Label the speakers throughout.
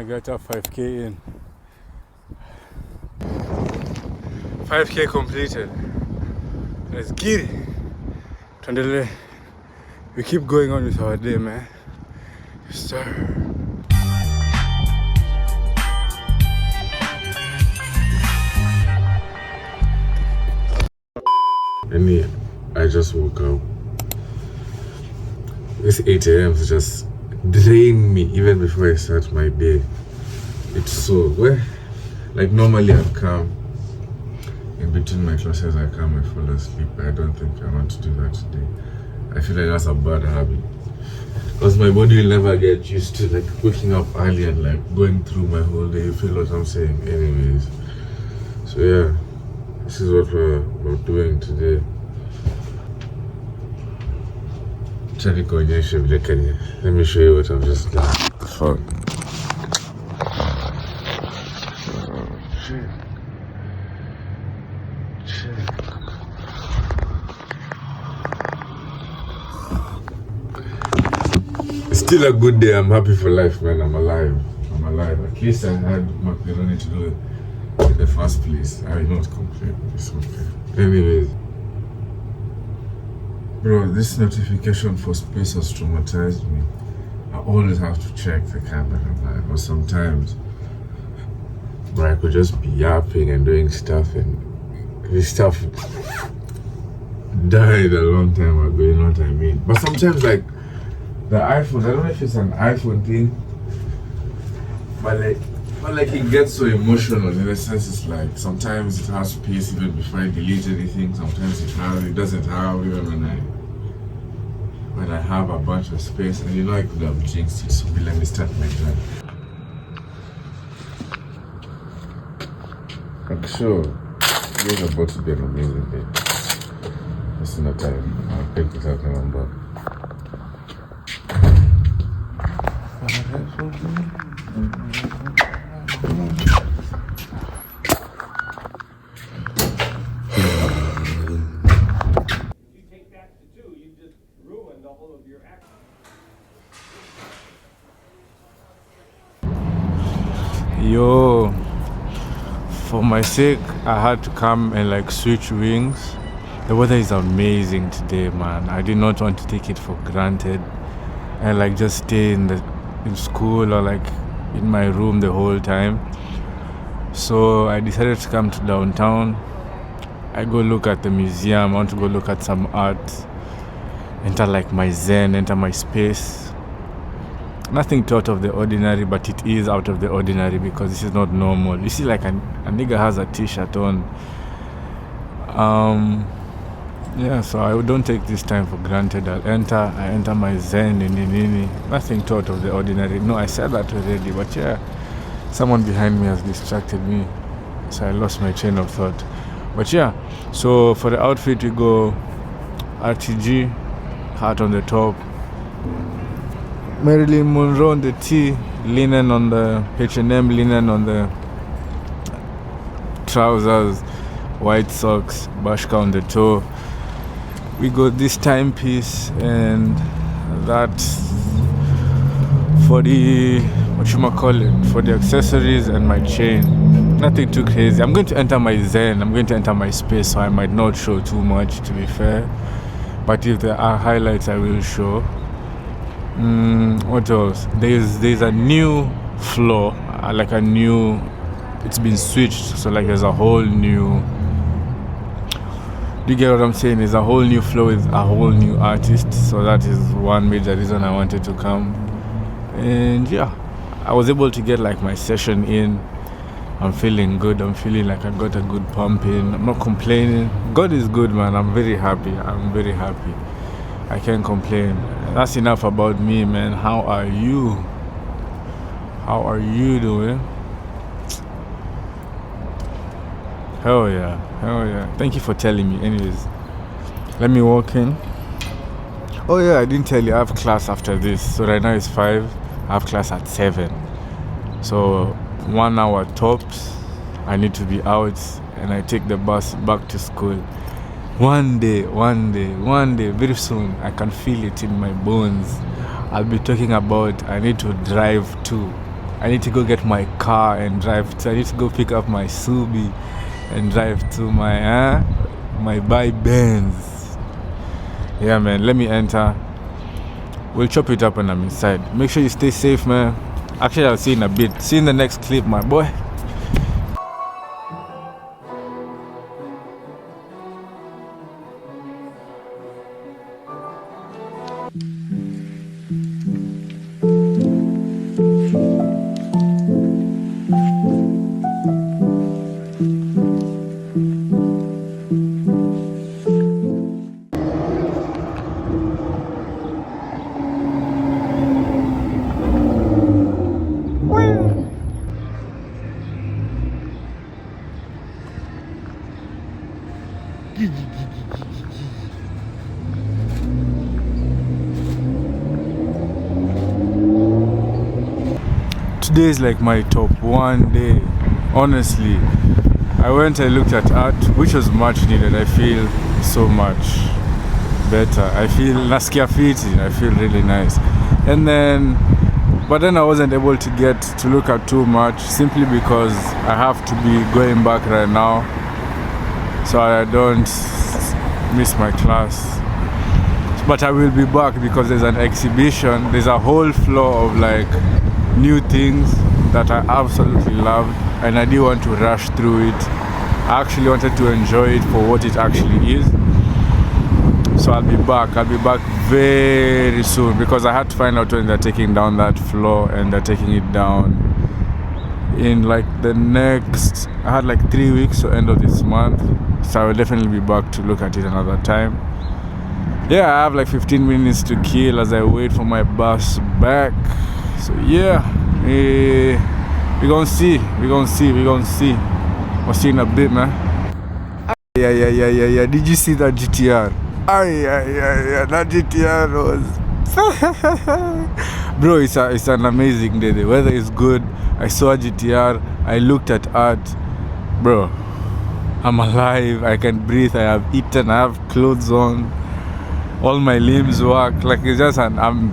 Speaker 1: I got a 5K in. 5K completed. Let's get it. Tuendelee. We keep going on with our day, man. Yes, sir.
Speaker 2: I just woke up. This 8 a.m. is just drain me even before I start my day. It's so like normally I've come in between my classes, I come and fall asleep. I don't think I want to do that today. I feel like that's a bad habit because my body will never get used to like waking up early and like going through my whole day. You feel what I'm saying? Anyways, so yeah, this is what we're doing today. Let me show you what I'm just doing. Fuck. It's still a good day. I'm happy for life, man. I'm alive. At least I had macaroni to do it in the first place. I will not complain. It's okay. Anyways. Bro, this notification for space has traumatized me. I always have to check the camera, man. Or sometimes, bro, I could just be yapping and doing stuff, and this stuff died a long time ago, you know what I mean? But sometimes, like, the iPhone, I don't know if it's an iPhone thing, but like it gets so emotional in the sense it's like sometimes it has space even before I delete anything. Sometimes it doesn't have even when I have a bunch of space, and you know I could have jinxed it. So let me start my journey. I'm sure this is about to be an amazing day. Just in a time, I'll pick it up and I'm back.
Speaker 1: Yo, for my sake, I had to come and like switch wings. The weather is amazing today, man. I did not want to take it for granted and like just stay in school or like in my room the whole time. So I decided to come to downtown. I go look at the museum. I want to go look at some art, enter like my zen, enter my space. Nothing too out of the ordinary, but it is out of the ordinary because this is not normal. You see, like a nigga has a t-shirt on. Yeah, so I don't take this time for granted. I enter my zen, nothing too out of the ordinary. No, I said that already, but yeah, someone behind me has distracted me, so I lost my train of thought. But yeah, so for the outfit we go RTG, hat on the top, Marilyn Monroe on the tee, linen on the H&M, linen on the trousers, white socks, Bashka on the toe. We got this timepiece and that for the for the accessories and my chain. Nothing too crazy. I'm going to enter my zen. I'm going to enter my space, so I might not show too much, to be fair. But if there are highlights, I will show. What else? There's a new floor, it's been switched, so like there's a whole new, do you get what I'm saying? There's a whole new floor with a whole new artist, so that is one major reason I wanted to come. And yeah, I was able to get like my session in. I'm feeling good. I'm feeling like I got a good pump in. I'm not complaining. God is good, man. I'm very happy. I can't complain. That's enough about me, man. How are you? How are you doing? Hell yeah. Thank you for telling me. Anyways, let me walk in. Oh yeah, I didn't tell you I have class after this. So right now it's 5. I have class at 7. So 1 hour tops. I need to be out and I take the bus back to school. One day, very soon, I can feel it in my bones. I'll be talking about I need to drive to I need to go get my car and drive to, I need to go pick up my Subi and drive to my buy Benz. Yeah, man, let me enter. We'll chop it up when I'm inside. Make sure you stay safe, man. Actually, I'll see you in a bit. See you in the next clip, my boy. Today is like my top one day, honestly. I went and looked at art, which was much needed. I feel so much better. I feel nasikia fiti. I feel really nice. But then I wasn't able to get to look at too much simply because I have to be going back right now so I don't miss my class. But I will be back because there's an exhibition. There's a whole floor of like new things that I absolutely loved, and I didn't want to rush through it. I actually wanted to enjoy it for what it actually is. So I'll be back very soon because I had to find out when they're taking down that floor, and they're taking it down in like the next, I had like 3 weeks, so end of this month. So I will definitely be back to look at it another time. Yeah, I have like 15 minutes to kill as I wait for my bus back. So yeah, we're gonna see. We'll see in a bit, man. Yeah. Did you see that GTR? Yeah. That GTR was... Bro, it's an amazing day. The weather is good. I saw a GTR. I looked at art. Bro, I'm alive. I can breathe. I have eaten. I have clothes on. All my limbs work. Like, it's just I'm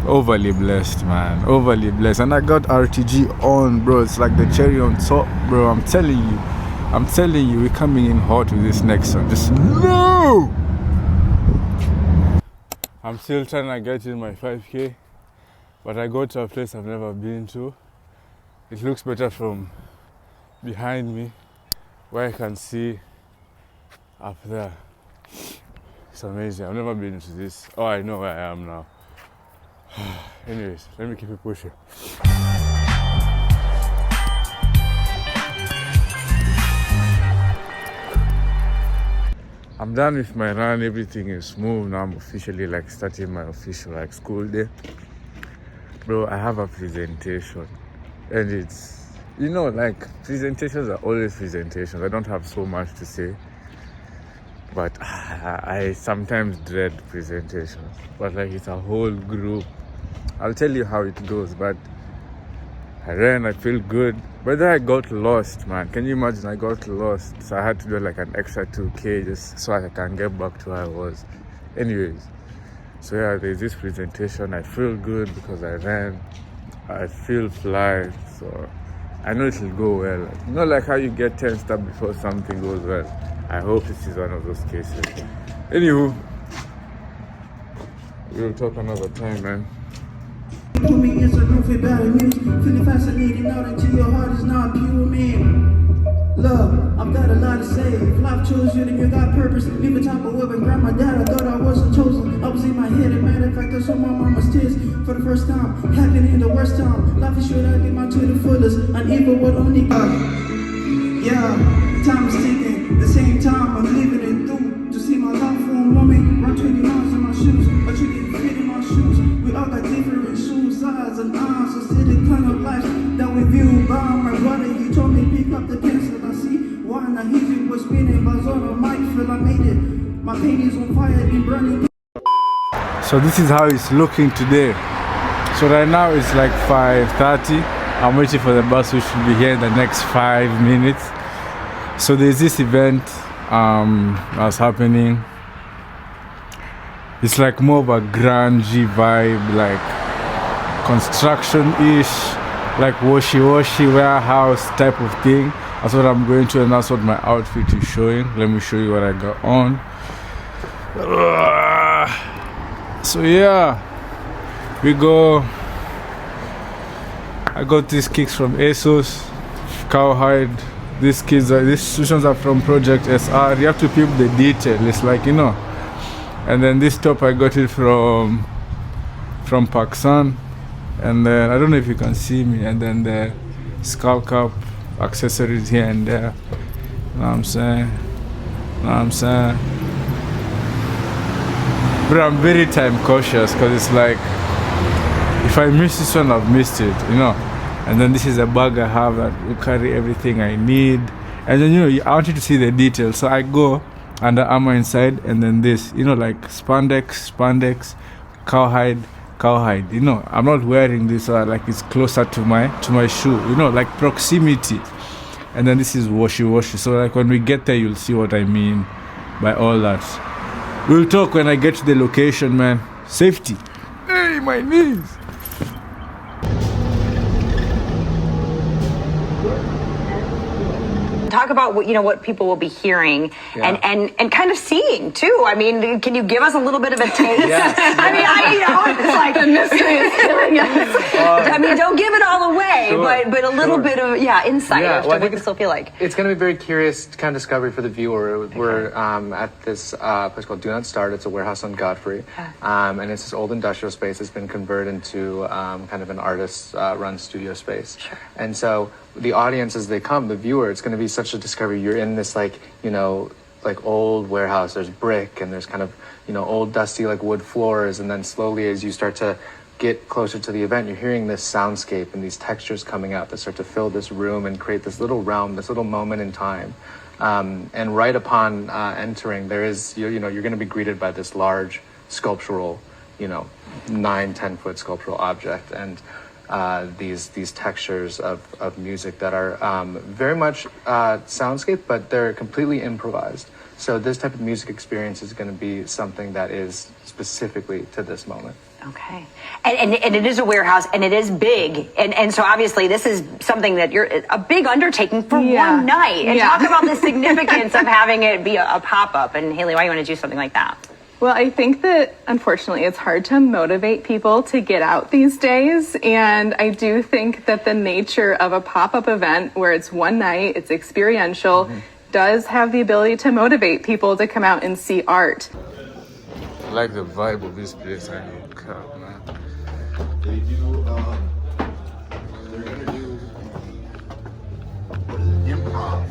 Speaker 1: overly blessed, man. Overly blessed. And I got RTG on, bro. It's like the cherry on top, bro. I'm telling you, we're coming in hot with this next one. Just no! I'm still trying to get in my 5K, but I go to a place I've never been to. It looks better from behind me, where I can see up there. It's amazing. I've never been to this. Oh, I know where I am now. Anyways, let me keep it pushing. I'm done with my run. Everything is smooth. Now I'm officially like starting my official like school day. Bro, I have a presentation, and it's, you know, like presentations are always presentations. I don't have so much to say, but I sometimes dread presentations. But like, it's a whole group. I'll tell you how it goes, but I ran, I feel good. But then I got lost, man. Can you imagine? I got lost. So I had to do like an extra 2K just so I can get back to where I was. Anyways, so yeah, there's this presentation. I feel good because I ran. I feel fly. So I know it'll go well. Not like how you get tensed up before something goes well. I hope this is one of those cases. Anywho, we'll talk another time, man.
Speaker 3: Put me in some room for better music. Feeling fascinating out until your heart is not pure, man. Love, I've got a lot to say. If life chose you, then you got purpose. Leave a top of whip and grab my dad. I thought I wasn't chosen. I was in my head, and matter of fact, I saw my mama's tears for the first time. Happening in the worst time. Life is short, I live my to the fullest. And evil would only God. Yeah, time is ticking. The same time, I'm living it through. To see my love for a woman. Run 20 miles in my shoes. But you didn't fit in my shoes. We all got different shoes, size, and arms. So see the kind of life that we view by my brother. He told me pick up the pencil. I see why now he was spinning. Buzz on the mic, feel I made it. My pain is on fire, been burning.
Speaker 1: So this is how it's looking today. So right now it's like 5:30. I'm waiting for the bus, which should be here in the next 5 minutes. So there's this event that's happening. It's like more of a grungy vibe, like construction-ish. like washy warehouse type of thing. That's what I'm going to, and that's what my outfit is showing. Let me show you what I got on. So yeah, I got these kicks from ASOS, Cowhide. These ones are from Project SR. You have to peep the detail. It's like, you know. And then this top I got it from Pakistan. And then I don't know if you can see me. And then the skull cap accessories here and there. You know what I'm saying? But I'm very time cautious because it's like, if I miss this one, I've missed it, you know. And then this is a bag I have that will carry everything I need. And then, you know, I want you to see the details. So I go Under Armour inside, and then this, you know, like spandex, cowhide. You know, I'm not wearing this, so like it's closer to my shoe, you know, like proximity. And then this is washy. So like when we get there, you'll see what I mean by all that. We'll talk when I get to the location, man. Safety. Hey, my knees.
Speaker 4: Talk about what people will be hearing and kind of seeing too. I mean, can you give us a little bit of a taste?
Speaker 5: Yes.
Speaker 4: I mean, it's like the mystery is killing us. I mean, don't give it all away,
Speaker 5: Sure,
Speaker 4: but a little bit of insight as to
Speaker 5: I
Speaker 4: what
Speaker 5: think
Speaker 4: this will feel like.
Speaker 5: It's going to be very curious kind of discovery for the viewer. We're at this place called Do Not Start. It's a warehouse on Godfrey, and it's this old industrial space that's been converted into kind of an artist-run studio space.
Speaker 4: Sure.
Speaker 5: And so the audience, as they come, the viewer, it's going to be such a discovery. You're in this like old warehouse. There's brick and there's kind of old dusty like wood floors, and then slowly as you start to get closer to the event, you're hearing this soundscape and these textures coming out that start to fill this room and create this little realm, this little moment in time. And right upon entering, there is you're going to be greeted by this large sculptural, 9-10 foot sculptural object, and these textures of music that are very much soundscape, but they're completely improvised. So this type of music experience is going to be something that is specifically to this moment.
Speaker 4: Okay. And it is a warehouse, and it is big. And so obviously this is something that you're a big undertaking for one night. And talk about the significance of having it be a pop-up. And Haley, why do you want to do something like that?
Speaker 6: Well, I think that unfortunately it's hard to motivate people to get out these days. And I do think that the nature of a pop-up event where it's one night, it's experiential, does have the ability to motivate people to come out and see art.
Speaker 1: I like the vibe of this place. I know, crap, man.
Speaker 7: They do, they're gonna do, what is it, improv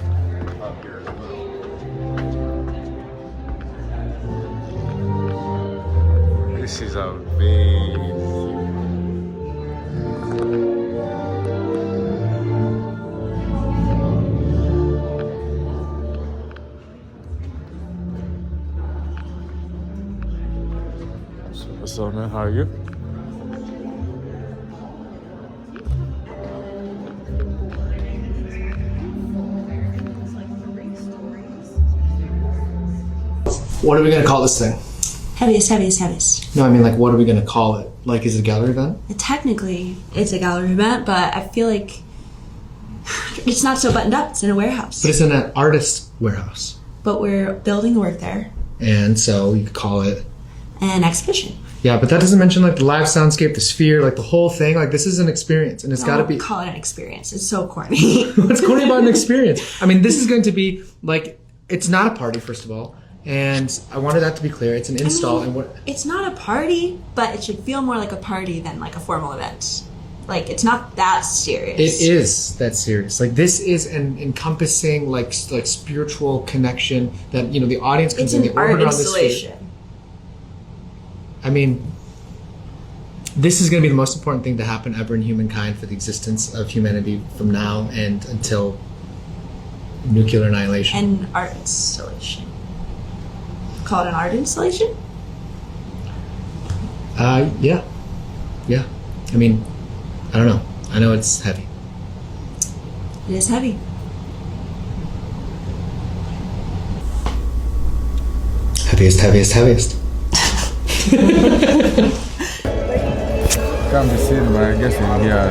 Speaker 7: up here as well.
Speaker 1: This is amazing. So, man, how are you?
Speaker 8: What are we gonna call this thing?
Speaker 9: Heaviest.
Speaker 8: No, I mean, like, what are we gonna call it? Like, is it a gallery event?
Speaker 9: Technically, it's a gallery event, but I feel like it's not so buttoned up. It's in a warehouse.
Speaker 8: But it's in an artist warehouse.
Speaker 9: But we're building work there.
Speaker 8: And so you could call it
Speaker 9: An exhibition.
Speaker 8: Yeah, but that doesn't mention like the live soundscape, the sphere, like the whole thing. Like this is an experience, and it's got to be.
Speaker 9: Call it an experience. It's so corny.
Speaker 8: What's corny about an experience? I mean, this is going to be like, it's not a party, first of all, and I wanted that to be clear. It's an install, and what?
Speaker 9: It's not a party, but it should feel more like a party than like a formal event. Like it's not that serious.
Speaker 8: It is that serious. Like this is an encompassing, like spiritual connection that the audience comes in.
Speaker 9: It's an art installation.
Speaker 8: I mean, this is going to be the most important thing to happen ever in humankind for the existence of humanity from now and until nuclear annihilation.
Speaker 9: An art installation. Call it an art installation?
Speaker 8: Yeah. I mean, I don't know. I know it's heavy.
Speaker 9: It is heavy.
Speaker 8: Heaviest.
Speaker 1: Can't be seen, but I guess in here.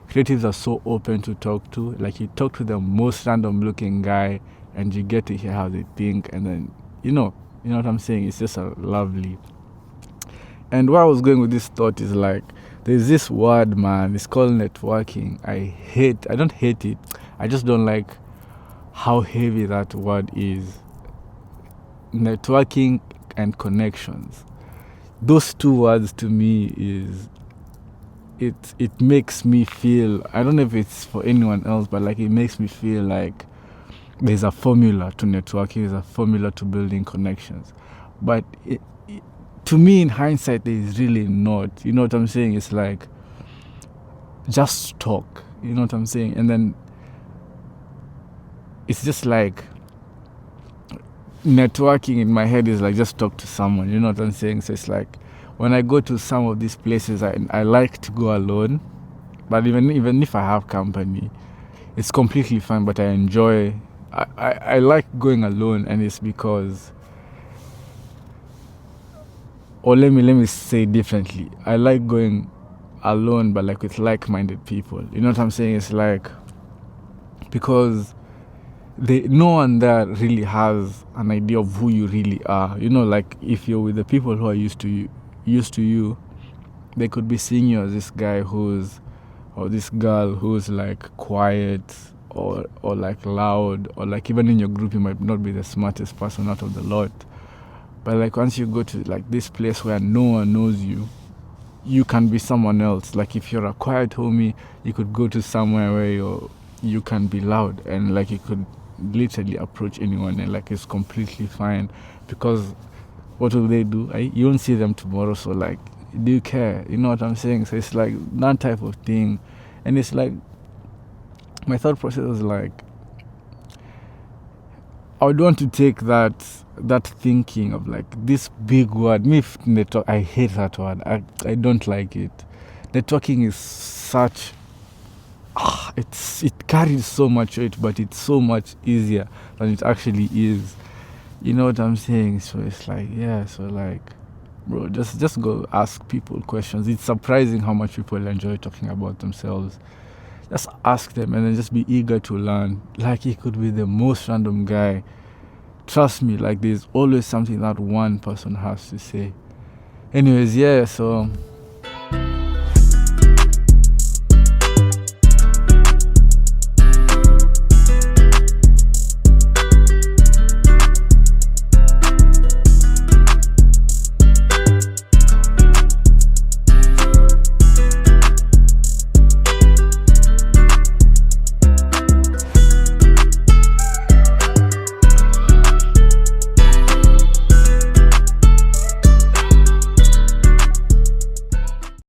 Speaker 1: creatives are so open to talk to. Like, you talk to the most random looking guy and you get to hear how they think, and then you know what I'm saying. It's just a lovely. And where I was going with this thought is like, there's this word, man. It's called networking. I don't hate it. I just don't like how heavy that word is. Networking and connections. Those two words to me is, it makes me feel, I don't know if it's for anyone else, but like, it makes me feel like there's a formula to networking, there's a formula to building connections. But to me, in hindsight, there is really not. You know what I'm saying? It's like, just talk. You know what I'm saying? And then it's just like, networking in my head is like, just talk to someone. You know what I'm saying? So it's like, when I go to some of these places, I like to go alone. But even if I have company, it's completely fine. But I enjoy, I like going alone, and it's because, or let me say differently. I like going alone, but like with like-minded people. You know what I'm saying? It's like, because no one there really has an idea of who you really are. You know, like, if you're with the people who are used to you, they could be seeing you as this guy or this girl who's like quiet or like loud, or like even in your group you might not be the smartest person out of the lot. But like, once you go to like this place where no one knows you, you can be someone else. Like, if you're a quiet homie, you could go to somewhere where you can be loud, and like, you could literally approach anyone, and like, it's completely fine, because what will they do? You won't see them tomorrow, so like, do you care? You know what I'm saying? So it's like that type of thing. And it's like, my thought process was like, I would want to take that thinking of like this big word. I hate that word. I don't like it. Networking is such, it carries so much weight, but it's so much easier than it actually is. You know what I'm saying? So it's like, yeah, so like, bro, just go ask people questions. It's surprising how much people enjoy talking about themselves. Just ask them, and then just be eager to learn. Like, it could be the most random guy. Trust me, like, there's always something that one person has to say. Anyways, yeah, so